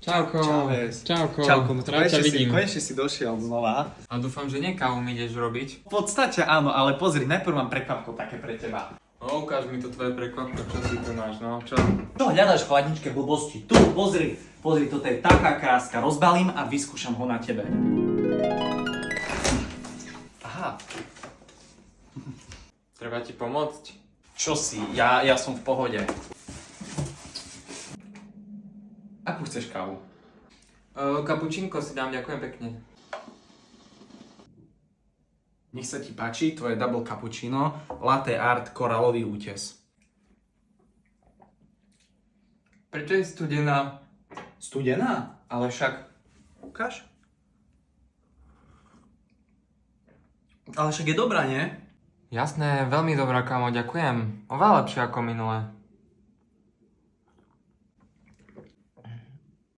Čauko. Čaves. Čauko. Čauko, no Rád ťa vidím. konečne si došiel znova. A dúfam, že nie kávu mi ideš robiť. V podstate áno, ale pozri, najprv mám prekvapko také pre teba. No, ukáž mi to tvoje prekvapko, čo si tu máš, no, čo? Čo hľadáš v chladničke blbosti? Tu, pozri, toto je taká kráska. Rozbalím a vyskúšam ho na tebe. Aha. Treba ti pomôcť? Čo si? Ja som v pohode. Akú chceš kávu? Kapučínko si dám, ďakujem pekne. Nech sa ti páči, tvoje double cappuccino, latte art, koralový útes. Prečo je studená? Studená? Ale však... Ukáž? Ale však je dobrá, nie? Jasné, veľmi dobrá, kámo, ďakujem. Oveľa lepšie ako minule.